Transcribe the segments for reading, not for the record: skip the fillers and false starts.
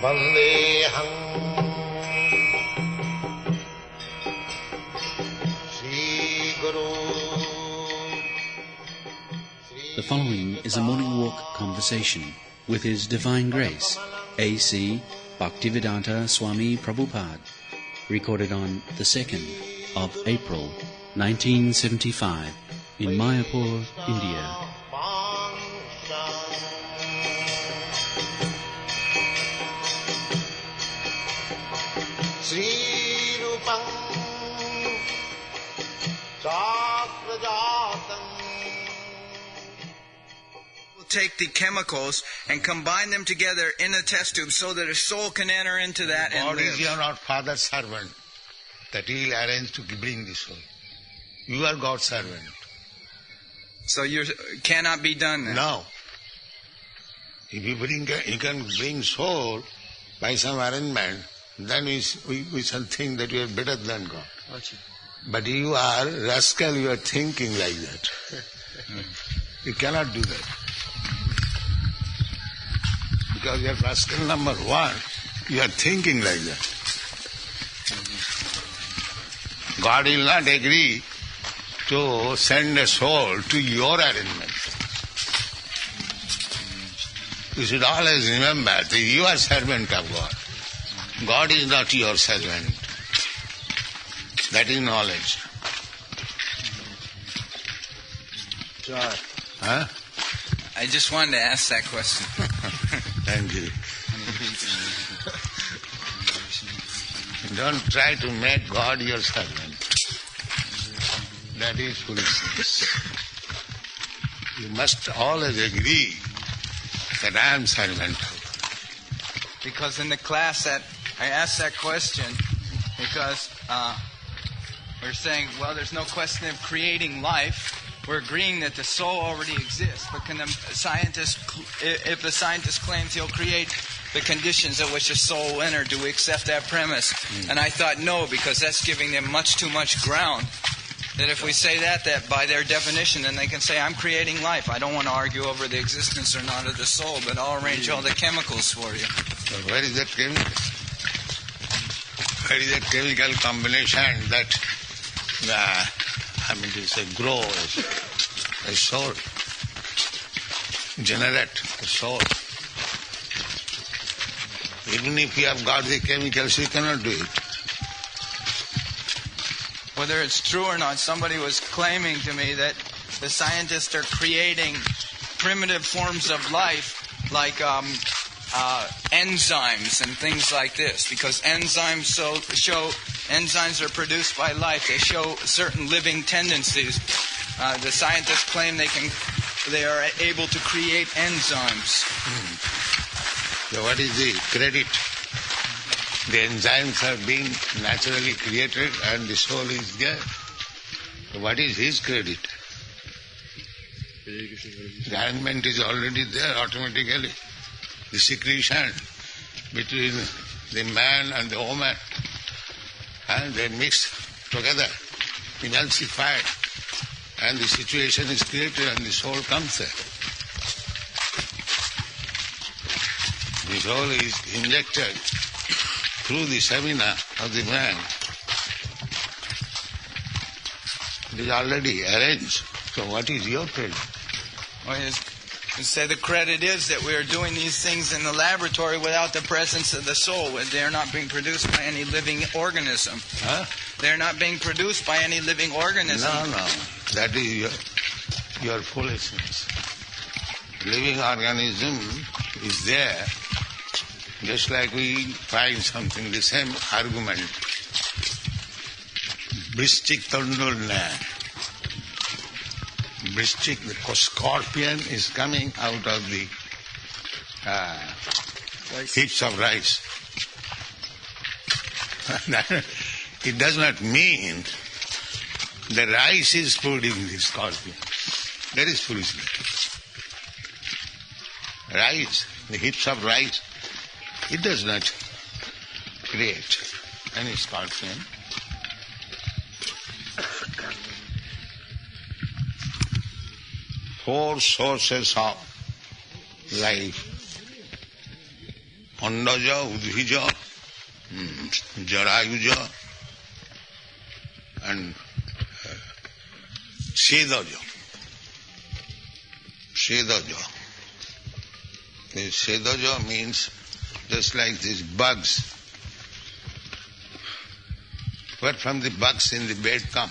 Vandeham Sri Guru. The following is a morning walk conversation with His Divine Grace, A.C. Bhaktivedanta Swami Prabhupada, recorded on the 2nd of April 1975 in Mayapur, India. Take the chemicals and combine them together in a test tube so that a soul can enter into that and God live. is your Father's servant, that He will arrange to bring the soul. You are God's servant. So you cannot be done then? No. If you can bring soul by some arrangement, then we shall think that you are better than God. But you are rascal, you are thinking like that. You cannot do that. Because you are rascal number one, you are thinking like that. God will not agree to send a soul to your arrangement. You should always remember that you are servant of God. God is not your servant. That is knowledge. God. Huh? I just wanted to ask that question. Thank you. Don't try to make God your servant. That is foolishness. You must always agree that I am servant of God. Because in the class that I asked that question because we're saying, well, there's no question of creating life. We're agreeing that the soul already exists, but can the scientist, if the scientist claims he'll create the conditions at which a soul will enter, do we accept that premise? And I thought no, because that's giving them much too much ground. That if we say that by their definition, then they can say, I'm creating life. I don't want to argue over the existence or not of the soul, but I'll arrange all the chemicals for you. So where is that chemical? Where is that chemical combination that grow a soul, generate a soul? Even if you have got the chemicals, you cannot do it. Whether it's true or not, somebody was claiming to me that the scientists are creating primitive forms of life like enzymes and things like this, because enzymes enzymes are produced by life. They show certain living tendencies. The scientists claim they are able to create enzymes. So what is the credit? The enzymes are being naturally created and the soul is there. So what is his credit? The arrangement is already there automatically. The secretion between the man and the woman, and they mix together, emulsified, and the situation is created and the soul comes there. The soul is injected through the semina of the man. It is already arranged. So what is your credit? Well, you say the credit is that we are doing these things in the laboratory without the presence of the soul. They are not being produced by any living organism. Huh? They are not being produced by any living organism. No. That is your foolishness. Living organism is there. Just like we find something, the same argument. Brishchik tandul na. Brishchik, the scorpion is coming out of the heaps of rice. It does not mean the rice is fooding the scorpion. That is foolishness. Rice, the heaps of rice, it does not create any scorpion. Four sources of life, Andaja, Udhija, Jarayuja, and Sedaja. Sedaja. This Sedaja means just like these bugs. Where from the bugs in the bed come?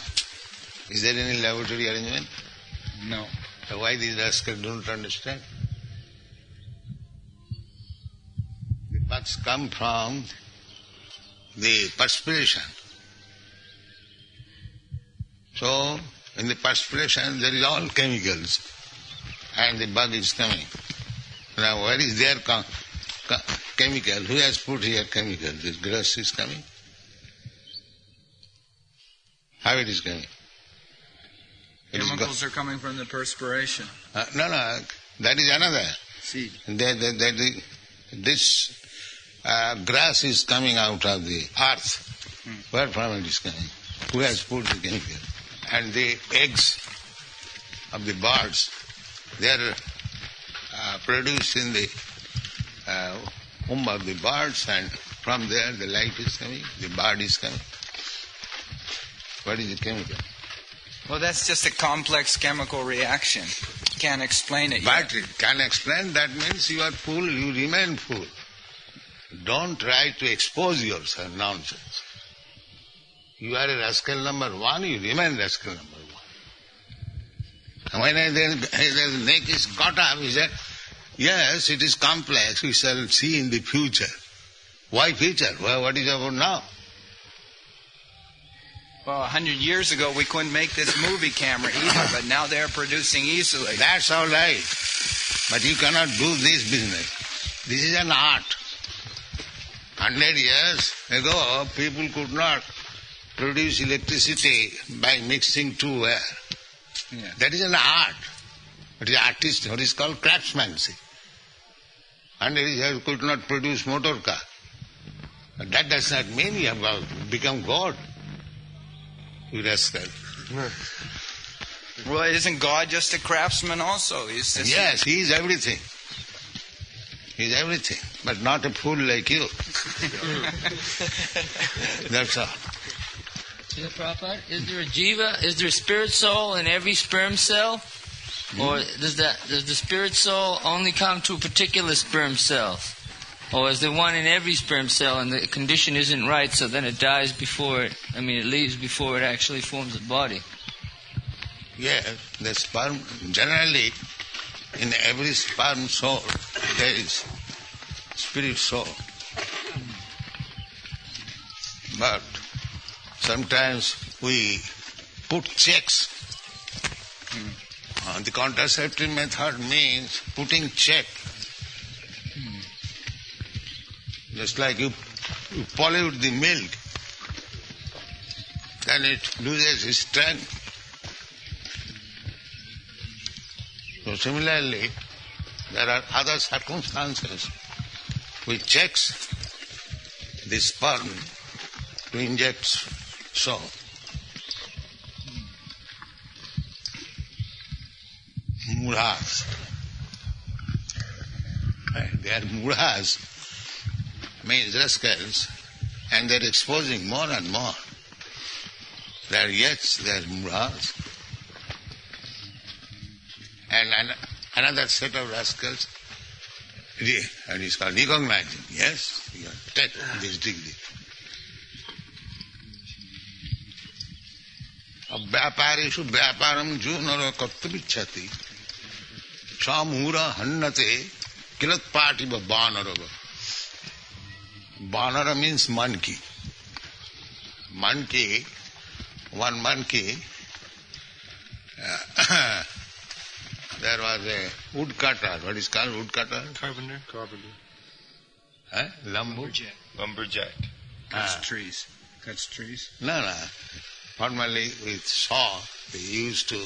Is there any laboratory arrangement? No. So why these rascals don't understand? The bugs come from the perspiration. So, in the perspiration there is all chemicals and the bug is coming. Now where is their chemical? Who has put here chemical? This grass is coming? How it is coming? Chemicals are coming from the perspiration. No, that is another. Seed. This grass is coming out of the earth. Where from it is coming? Who has put the chemical? And the eggs of the birds, they are produced in the womb of the birds, and from there the light is coming, the bird is coming. What is the chemical? Well, that's just a complex chemical reaction. Can't explain it yet. But it can explain, that means you are fool, you remain fool. Don't try to expose yourself, nonsense. You are a rascal number one, you remain rascal number one. And when the neck is got up, he said, yes, it is complex, we shall see in the future. Why future? Well, what is about now? Well, 100 years ago we couldn't make this movie camera either, but now they're producing easily. That's all right. But you cannot do this business. This is an art. 100 years ago, people could not produce electricity by mixing two air. Yeah. That is an art. It is artist, what is called craftsmanship. 100 years could not produce motor car. But that does not mean you have become God. You rascal. Well, isn't God just a craftsman also? He's just Yes, he is everything. He is everything, but not a fool like you. That's all. Yeah, Prabhupada, is there a jiva? Is there a spirit soul in every sperm cell? Or does the spirit soul only come to a particular sperm cell? Or is there one in every sperm cell and the condition isn't right, so then it dies before it leaves before it actually forms a body? Yes, the sperm, generally, in every sperm soul, there is spirit soul. But sometimes we put checks. The contraceptive method means putting check. Just like you pollute the milk, then it loses its strength. So similarly, there are other circumstances which checks the sperm to inject soul. Murahas. They are murahas, means rascals, and they are exposing more and more. They are yets, they are murahas. And another set of rascals, and it's called recognizing. Yes, you take this degree. Vyapareshu vyaparam junara kartumichhati samura hannate kilatpativa banarava. Banara means monkey. Monkey, one monkey, there was a woodcutter. What is called woodcutter? Carpenter. Lumberjack. cuts trees. Cuts trees. No. Formerly with saw, they used to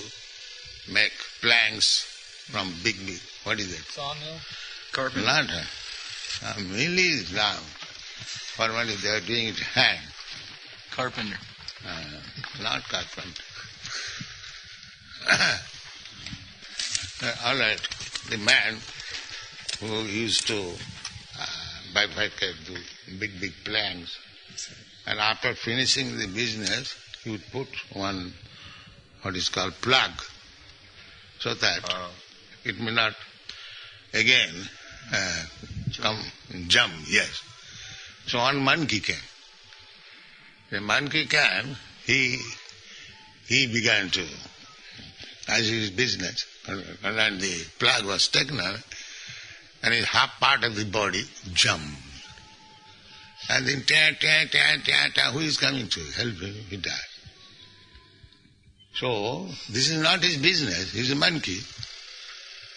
make planks from big. What is it? Sawmill? Carpenter. Not mill is now. Formerly they are doing it hand. Carpenter. Not carpenter. All right. The man who used to bifurcate, do big plans. And after finishing the business, he would put one, what is called plug, so that it may not again jump, yes. So one monkey came. The monkey came, he began to, as his business, and then the plug was taken out, and his half part of the body jumped. And then who is coming to help him? He died. So, this is not his business, he's a monkey.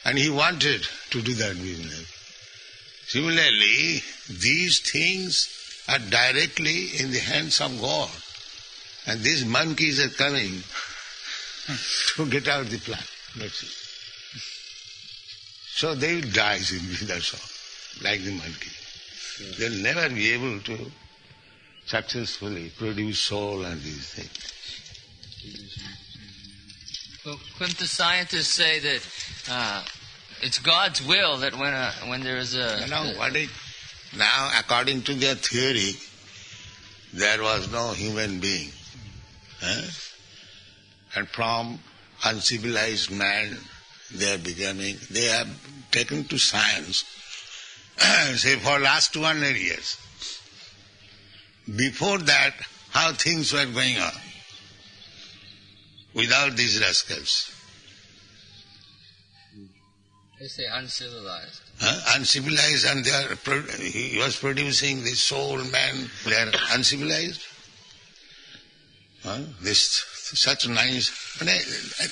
And he wanted to do that business. Similarly, these things are directly in the hands of God. And these monkeys are coming to get out the plant. That's it. So they will die simply, that's all, like the monkey. They'll never be able to successfully produce soul and these things. Well, couldn't the scientists say that it's God's will that when there is a... Now, according to their theory, there was no human being. And from uncivilized man, they have taken to science, say for last 200 years. Before that, how things were going on without these rascals. They say uncivilized. Uncivilized, and he was producing the soul man. They are uncivilized. Such nice.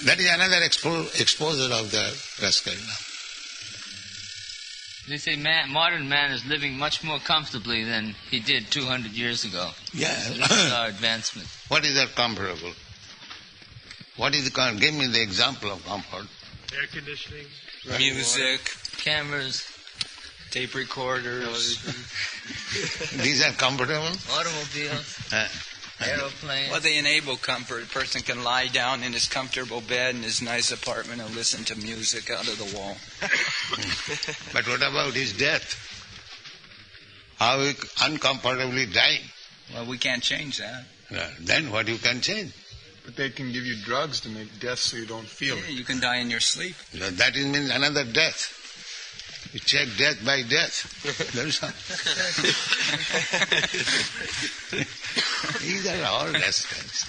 That is another exposure of the rascal. They say modern man is living much more comfortably than he did 200 years ago. Yeah. This is our advancement. What is that comparable? What is give me the example of comfort. Air conditioning. Music, cameras, tape recorders. These are comfortable? Automobiles, aeroplanes. Well, they enable comfort. A person can lie down in his comfortable bed in his nice apartment and listen to music out of the wall. But what about his death? How he uncomfortably dying? Well, we can't change that. Then what you can change? But they can give you drugs to make death so you don't feel it. You can die in your sleep. That means another death. You check death by death. That's all. These are all rascals.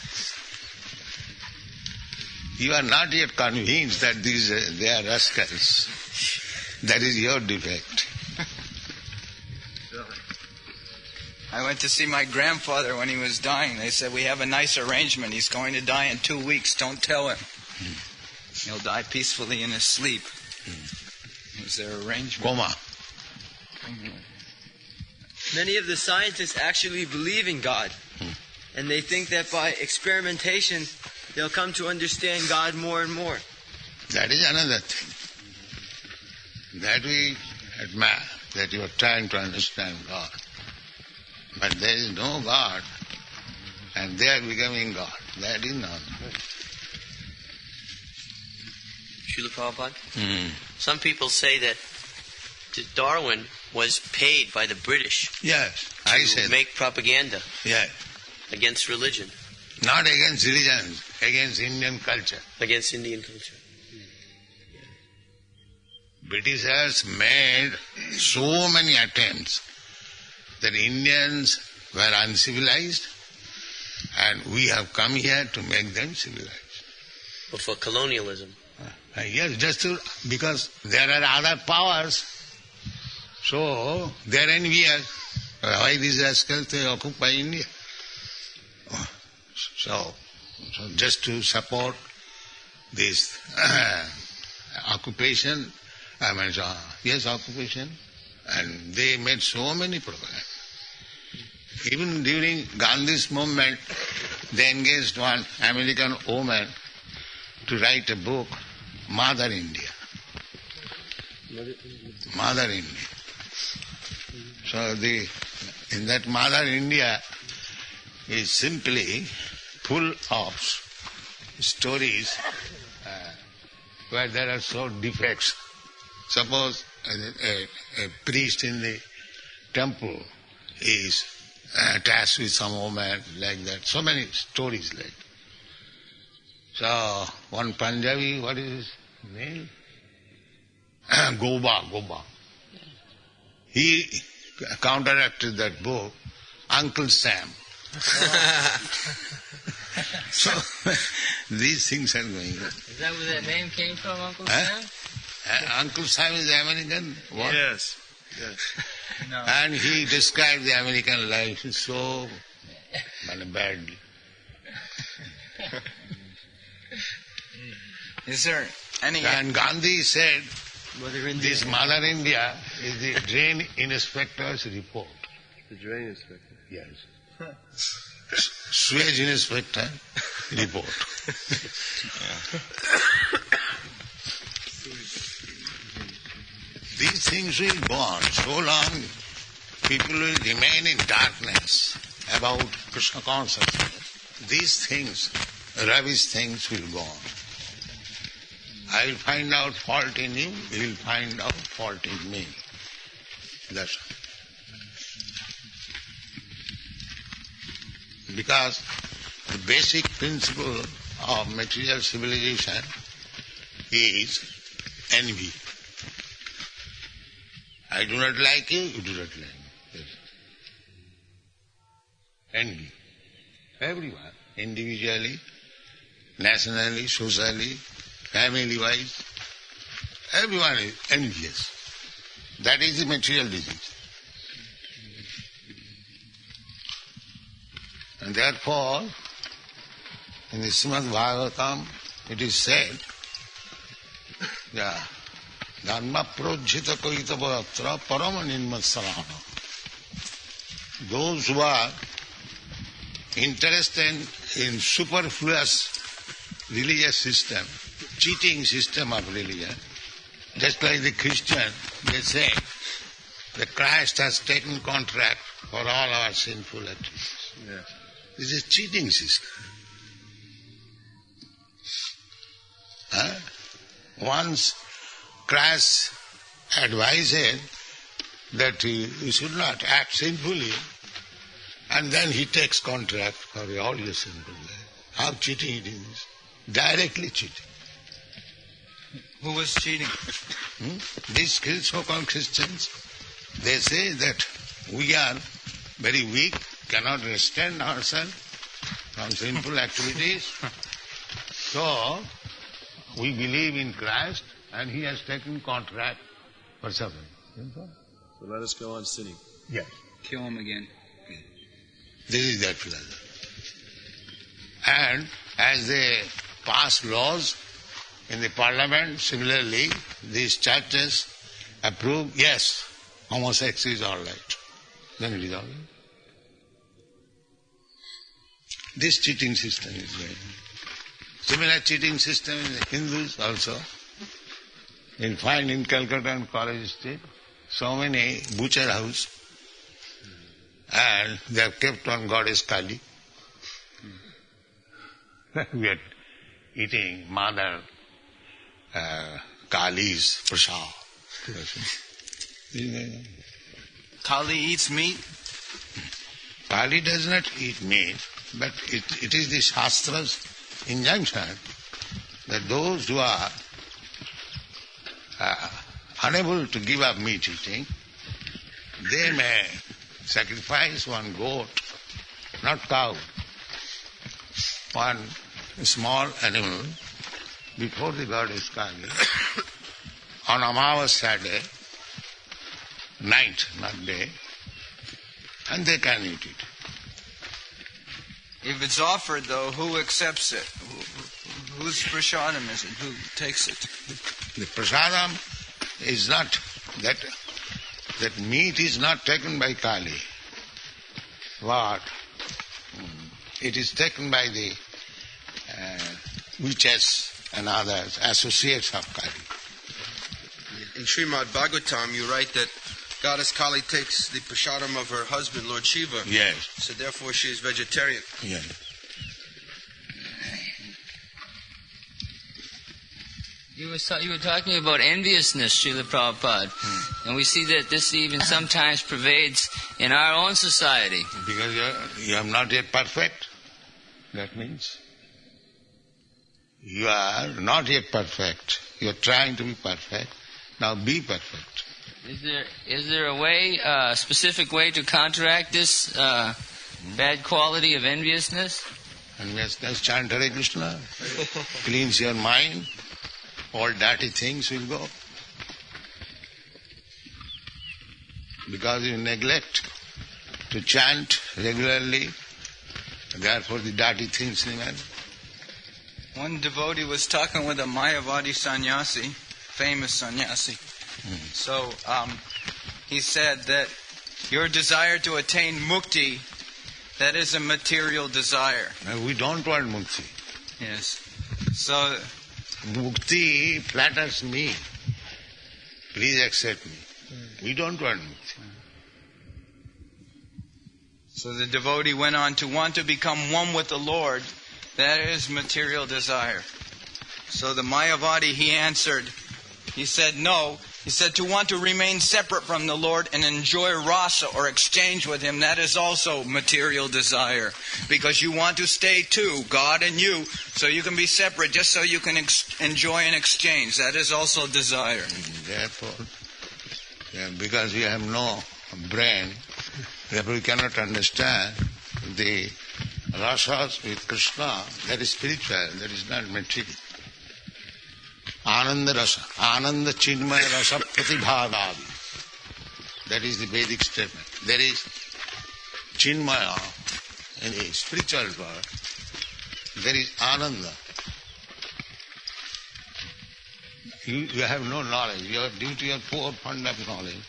You are not yet convinced that they are rascals. That is your defect. I went to see my grandfather when he was dying. They said, we have a nice arrangement. He's going to die in 2 weeks. Don't tell him. He'll die peacefully in his sleep. It was their arrangement. Coma. Many of the scientists actually believe in God. And they think that by experimentation, they'll come to understand God more and more. That is another thing. That we admire, that you are trying to understand God. But there is no God, and they are becoming God. That is not. Srila Prabhupada? Some people say that Darwin was paid by the British to make propaganda against religion. Not against religion, against Indian culture. Against Indian culture. Britishers made so many attempts that Indians were uncivilized, and we have come here to make them civilized. But for colonialism. Yes, because there are other powers. So, they are envious. Why these rascals, they occupy India? So just to support this occupation, occupation, and they made so many propaganda. Even during Gandhi's movement, they engaged one American woman to write a book, Mother India. Mother India. So in that Mother India is simply full of stories where there are so defects. Suppose a priest in the temple is attached with some woman like that. So many stories like that. So one Punjabi, what is his name? Goba. He counteracted that book, Uncle Sam. So these things are going on. Is that where that name came from, Uncle Sam? Uncle Sam is American. What? Yes. No. And he described the American life so badly. Is there any... And Gandhi said, Mother India. this Mother India is the drain inspector's report. The drain inspector. Yes. Sewage inspector report. These things will go on so long, people will remain in darkness about Krishna consciousness. These things, rubbish things will go on. I will find out fault in you, you will find out fault in me. That's all. Because the basic principle of material civilization is envy. I do not like you, you do not like me. Yes. Envy. Everyone, individually, nationally, socially, family-wise, everyone is envious. That is the material disease. And therefore, in the Srimad Bhagavatam, it is said, Dharma projhita koitavatra parama ninmatsarana. Those who are interested in superfluous religious system, cheating system of religion, just like the Christian, they say that Christ has taken contract for all our sinful activities. Yes. This is a cheating system. Once Christ advises that you should not act sinfully, and then he takes contract for all your sinful life. How cheating it is. Directly cheating. Who was cheating? These so-called Christians, they say that we are very weak, cannot restrain ourselves from sinful activities. So, we believe in Christ and he has taken contract for suffering. So let us go on sinning. Yes. Kill him again. This is their philosophy. And as they pass laws in the parliament, similarly, these churches approve, yes, homosexuality is all right. Then it is all right. This cheating system is going on. Similar cheating system in the Hindus also. You'll find in Calcutta and College Street so many butcher house, and they have kept on goddess Kali. We are eating Mother Kali's prasad. Kali eats meat? Kali does not eat meat, but it is the Shastra's injunction that those who are unable to give up meat eating, they may sacrifice one goat, not cow, one small animal before the goddess Kali on Amavasya day, night, not day, and they can eat it. If it's offered, though, who accepts it? Whose prasadam is it? Who takes it? The prasadam is not, that meat is not taken by Kali. What? It is taken by the witches and others, associates of Kali. In Srimad Bhagavatam, you write that Goddess Kali takes the prasadam of her husband, Lord Shiva. Yes. So therefore she is vegetarian. Yes. You were talking about enviousness, Srila Prabhupada, and we see that this even sometimes pervades in our own society. Because you are not yet perfect. That means you are not yet perfect. You are trying to be perfect. Now be perfect. Is there a specific way to counteract this bad quality of enviousness? Enviousness, chant Hare Krishna, cleans your mind, all dirty things will go. Because you neglect to chant regularly, therefore the dirty things remain. One devotee was talking with a Mayavadi sannyasi, famous sannyasi. So he said that your desire to attain mukti, that is a material desire. We don't want mukti. Yes. So mukti flatters me. Please accept me. We don't want mukti. So the devotee went on to want to become one with the Lord. That is material desire. So the Mayavadi, he answered. He said, no. He said, to want to remain separate from the Lord and enjoy rasa or exchange with Him, that is also material desire. Because you want to stay two, God and you, so you can be separate just so you can enjoy and exchange. That is also desire. Therefore, because we have no brain, therefore we cannot understand the rasas with Krishna. That is spiritual, that is not material. Ananda rasa, Ananda chinmaya rasa pratibhavavi. That is the Vedic statement. There is chinmaya in the spiritual world. There is Ananda. You have no knowledge. You are due to your poor fund of knowledge.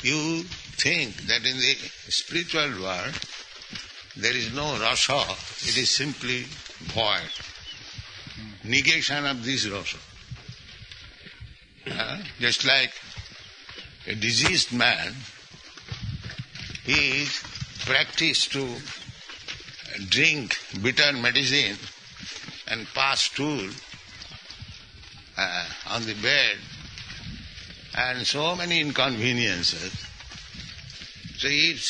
You think that in the spiritual world there is no rasa. It is simply void. Negation of this rasa. Just like a diseased man, he is practiced to drink bitter medicine and pass stool on the bed, and so many inconveniences. So if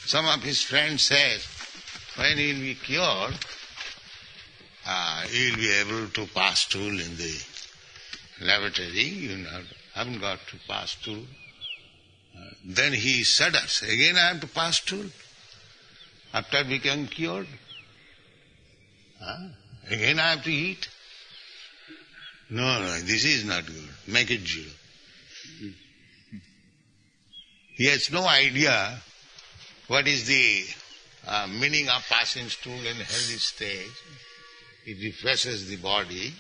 some of his friends say, when he will be cured, he will be able to pass stool in the lavatory, you haven't got to pass stool. Then he shudders. Again I have to pass stool after becoming cured. Again I have to eat. No, this is not good. Make it zero. He has no idea what is the meaning of passing stool in healthy state. It refreshes the body.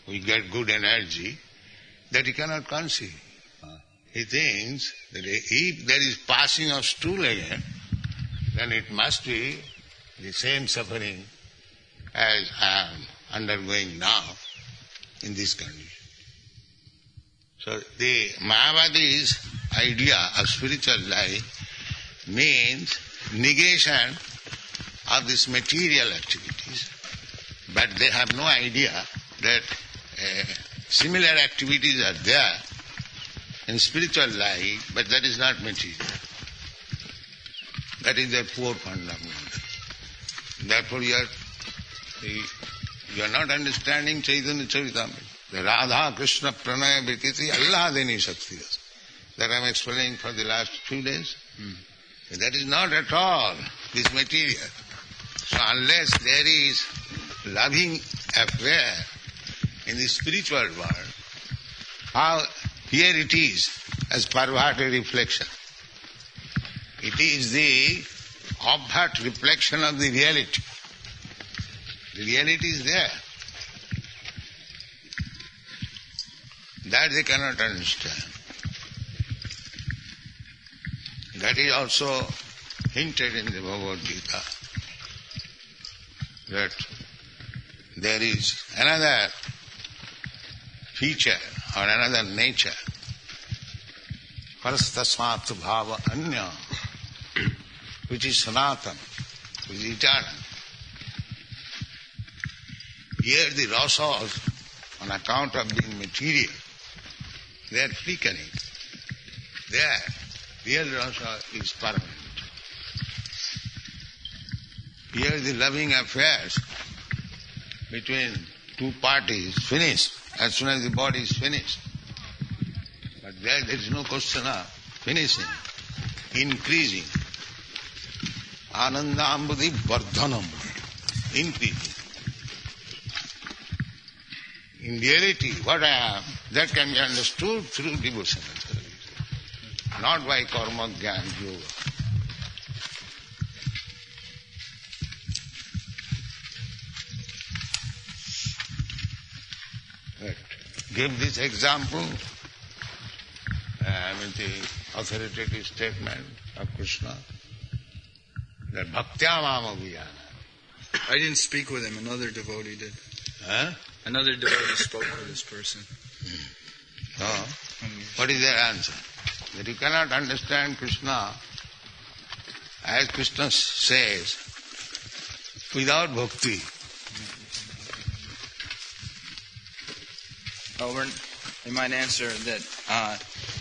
We get good energy that he cannot conceive. He thinks that if there is passing of stool again, then it must be the same suffering as I am undergoing now in this condition. So the Mayavadi's idea of spiritual life means negation of these material activities, but they have no idea that similar activities are there in spiritual life, but that is not material. That is their poor fundamental. Therefore you are not understanding Chaitanya Charitamrita. The Radha Krishna Pranaya Virkiti Alladini Shakti. That I am explaining for the last few days. That is not at all this material. So unless there is loving affair in the spiritual world, how here it is as Parvati reflection. It is the obvious reflection of the reality. The reality is there. That they cannot understand. That is also hinted in the Bhagavad Gita, that there is another feature or another nature, parastasmat bhava anya, which is sanatan, which is eternal. Here the rasas on account of being material, they are flickering. There, real rasa is permanent. Here the loving affairs between two parties finish as soon as the body is finished. But there is no question of finishing, increasing. Anandambudi vardhanam, increasing. In reality, what I am, that can be understood through devotional service, not by karma, jnana, yoga. But give this example with the authoritative statement of Krishna that bhaktya mama vijana. I didn't speak with him, another devotee did. Huh? Another devotee spoke with this person. So, what is their answer? That you cannot understand Krishna, as Krishna says, without bhakti. They might answer that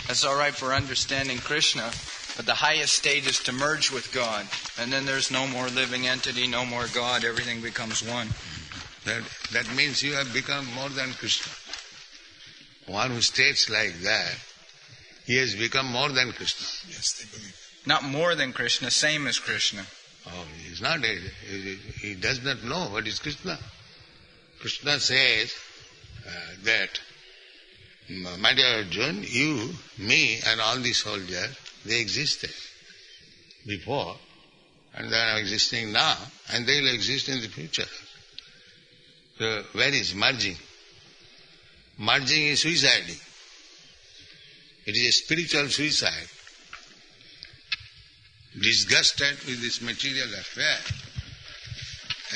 that's all right for understanding Krishna, but the highest stage is to merge with God. And then there's no more living entity, no more God, everything becomes one. That means you have become more than Krishna. One who states like that, he has become more than Krishna. Yes, they believe. Not more than Krishna, same as Krishna. Oh, he is not. He does not know what is Krishna. Krishna says that, my dear Arjun, you, me and all the soldiers, they existed before and they are existing now and they will exist in the future. So where is merging? Merging is suiciding. It is a spiritual suicide. Disgusted with this material affair.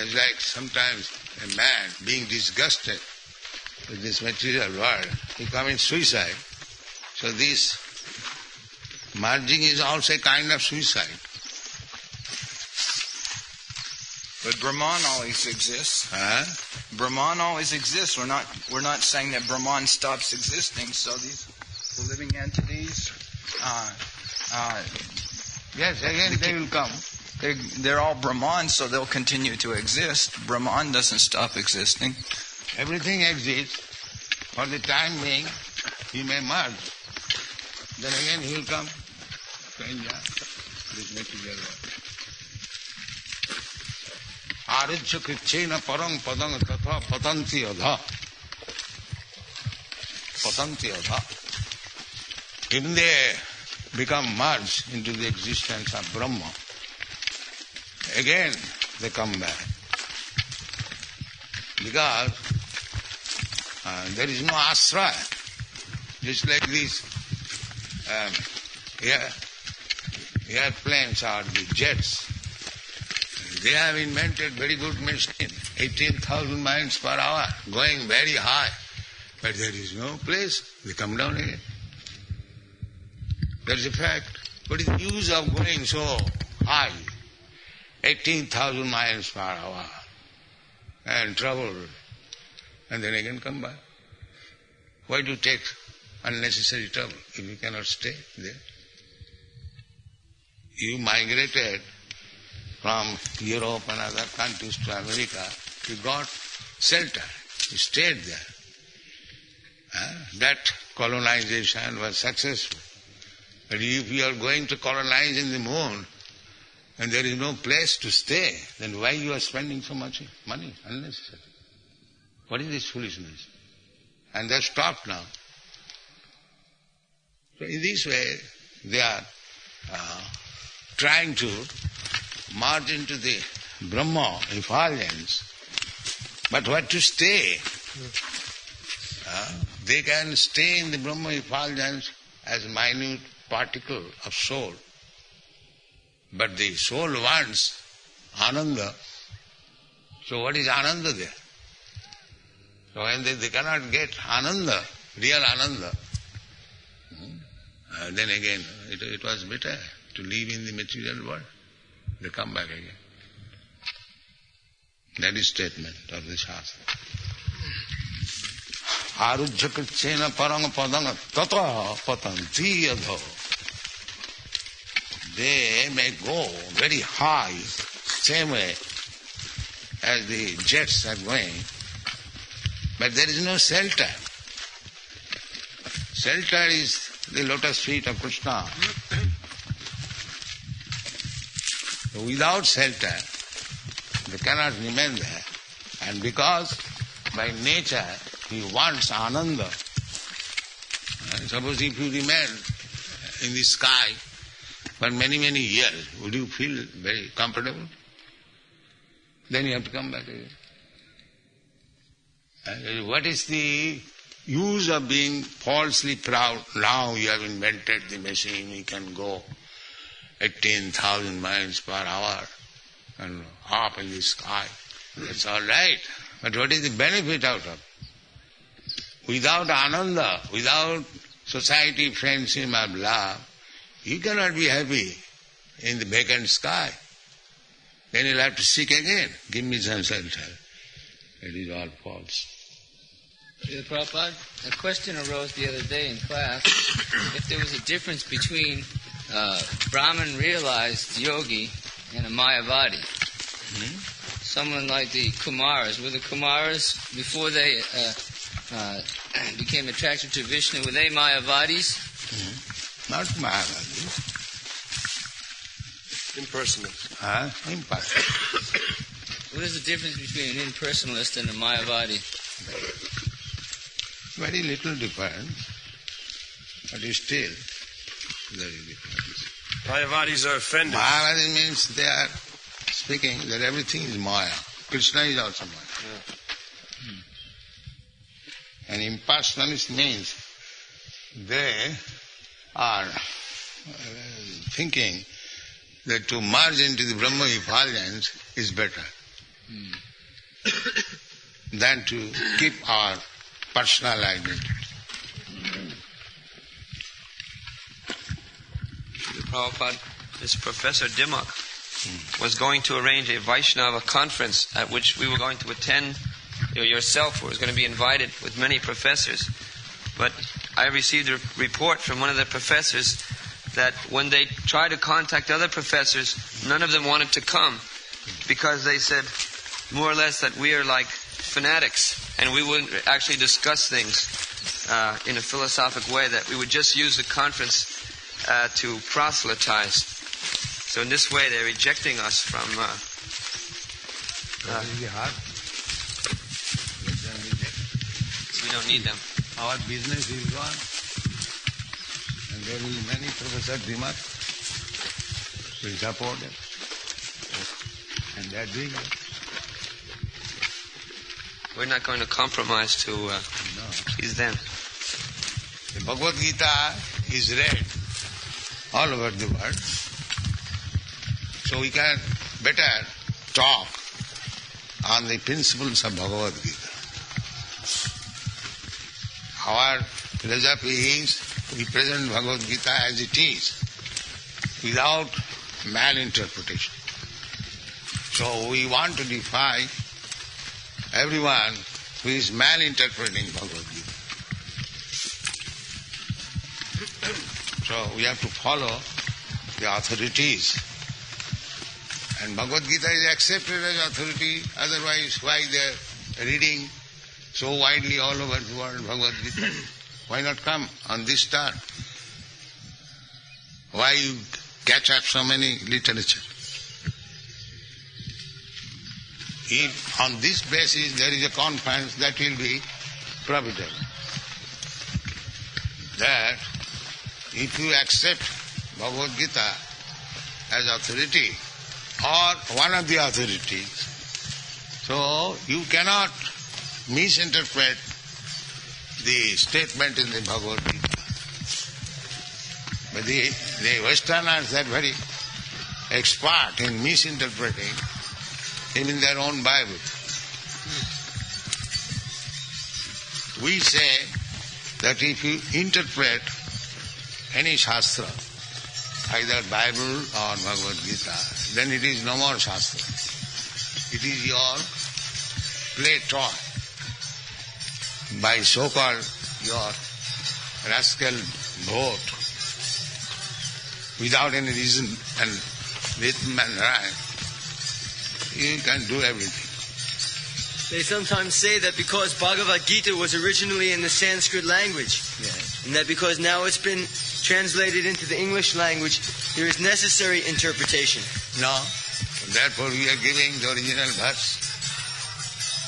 As like sometimes a man being disgusted with this material world, he commits suicide. So this merging is also a kind of suicide. But Brahman always exists. Huh? Brahman always exists. We're not saying that Brahman stops existing. So the living entities, yes, again they will come. They're all Brahman, so they'll continue to exist. Brahman doesn't stop existing. Everything exists. For the time being, he may merge. Then again he will come to enjoy this material world. Arujya krichena parang padang tatha patanti adha. Patanti adha. Even they become merged into the existence of Brahma, again they come back. Because there is no ashraya. Just like these airplanes or the jets, they have invented very good machine, 18,000 miles per hour, going very high. But there is no place, they come down again. That is a fact. What is the use of going so high, 18,000 miles per hour, and travel, and then again come back? Why do you take unnecessary trouble if you cannot stay there? You migrated from Europe and other countries to America, you got shelter, you stayed there. That colonization was successful. But if you are going to colonize in the moon and there is no place to stay, then why you are spending so much money unnecessarily? What is this foolishness? And they have stopped now. So in this way, they are trying to merge into the Brahma effulgence. But what to stay? They can stay in the Brahma effulgence as minute particle of soul. But the soul wants Ananda. So what is Ananda there? So when they cannot get Ananda, real Ananda, then again it was better to live in the material world. They come back again. That is statement of the Shastra. arujjakachena parang padanga tata patanti yadho. They may go very high, same way as the jets are going, but there is no shelter. Shelter is the lotus feet of Krishna. So without shelter, they cannot remain there. And because by nature he wants ananda, suppose if you remain in the sky for many, many years, would you feel very comfortable? Then you have to come back again. And what is the use of being falsely proud? Now you have invented the machine, you can go 18,000 miles per hour and up in the sky. That's all right. But what is the benefit out of it? Without ananda, without society, friendship of love, you cannot be happy in the vacant sky. Then you'll have to seek again. Give me some shelter. It is all false. Srila Prabhupada, a question arose the other day in class if there was a difference between Brahman realized yogi and a Mayavadi. Someone like the Kumaras. Were the Kumaras, before they became attracted to Vishnu, were they Mayavadis? Not Mayavadi. Impersonalist. Impersonalist. What is the difference between an impersonalist and a Mayavadi? Very little difference, but still there is difference. Mayavadis are offended. Mayavadi means they are speaking that everything is Maya. Krishna is also Maya. And impersonalist means they are thinking that to merge into the Brahma effulgence is better than to keep our personal identity. Prabhupada, this Professor Dimmock was going to arrange a Vaishnava conference at which we were going to attend. Yourself was going to be invited with many professors. But I received a report from one of the professors that when they tried to contact other professors, none of them wanted to come because they said more or less that we are like fanatics and we wouldn't actually discuss things in a philosophic way, that we would just use the conference to proselytize. So in this way they're rejecting us from... we don't need them. Our business is gone. And there will be many Professor Dimmock will support them. And they are doing it. We're not going to compromise to please them. The Bhagavad Gita is read all over the world. So we can better talk on the principles of Bhagavad Gita. Our philosophy is we present Bhagavad Gita as it is, without malinterpretation. So we want to defy everyone who is malinterpreting Bhagavad Gita. So we have to follow the authorities. And Bhagavad Gita is accepted as authority, otherwise why they are reading so widely all over the world Bhagavad Gita? Why not come on this star? Why you catch up so many literature? If on this basis there is a conference, that will be profitable. That if you accept Bhagavad Gita as authority or one of the authorities, so you cannot misinterpret the statement in the Bhagavad Gita. But the Westerners are very expert in misinterpreting even their own Bible. We say that if you interpret any Shastra, either Bible or Bhagavad Gita, then it is no more Shastra. It is your play toy. by so-called your rascal vote, without any reason and rhythm and rhyme, you can do everything. They sometimes say that because Bhagavad Gita was originally in the Sanskrit language, Yes. and that because now it's been translated into the English language, there is necessary interpretation. No. Therefore we are giving the original verse,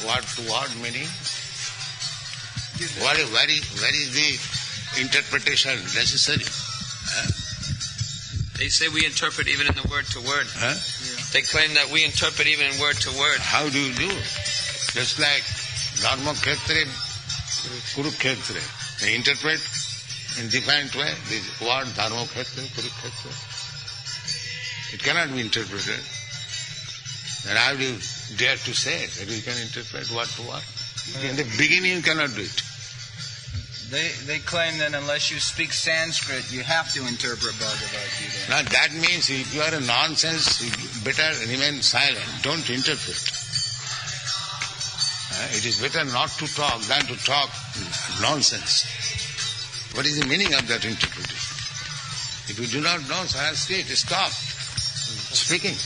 word to word meaning. Where is the interpretation necessary? They say we interpret even in the word to word. Huh? They claim that we interpret even in word to word. How do you do? Just like Dharma Kshetra, Kurukshetra. They interpret in different way this word Dharma Kshetra, Kurukshetra. It cannot be interpreted. And how do you dare to say that we can interpret word to word? In the beginning you cannot do it. They claim that unless you speak Sanskrit, you have to interpret Bhagavad Gita. Now that means if you are a nonsense, you better remain silent. Don't interpret. It is better not to talk than to talk nonsense. What is the meaning of that interpretation? If you do not know Sanskrit, stop speaking.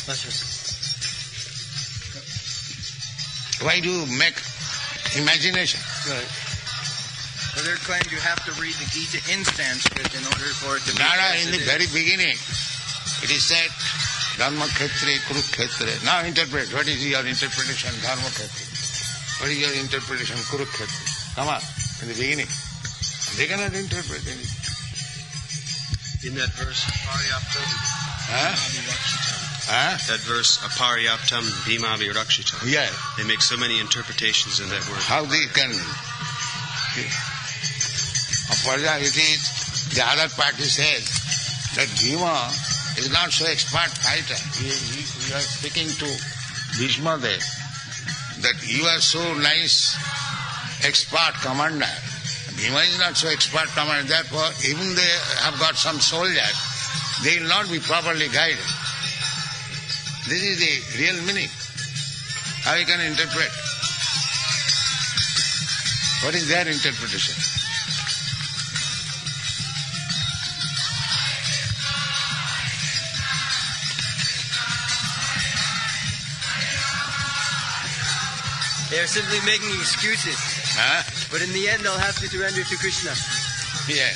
Why do you make imagination? Right. So they're claiming you have to read the Gita in Sanskrit in order for it to be In the very beginning, it is said, Dharma Kshetra, Kurukshetra. Now interpret. What is your interpretation, Dharma Kshetra? What is your interpretation, Kurukshetra? Come on, in the beginning. They cannot interpret anything. In that verse, That verse, aparyaptam bhima virakshitam. Yeah. They make so many interpretations of that word. How they can... It is, the other party says that Bhima is not so expert fighter. We are speaking to Bhishma there, that you are so nice expert commander. Bhima is not so expert commander, therefore even they have got some soldiers, they will not be properly guided. This is the real meaning. How you can interpret? What is their interpretation? They are simply making excuses. Huh? But in the end, they'll have to surrender to Krishna. Yeah.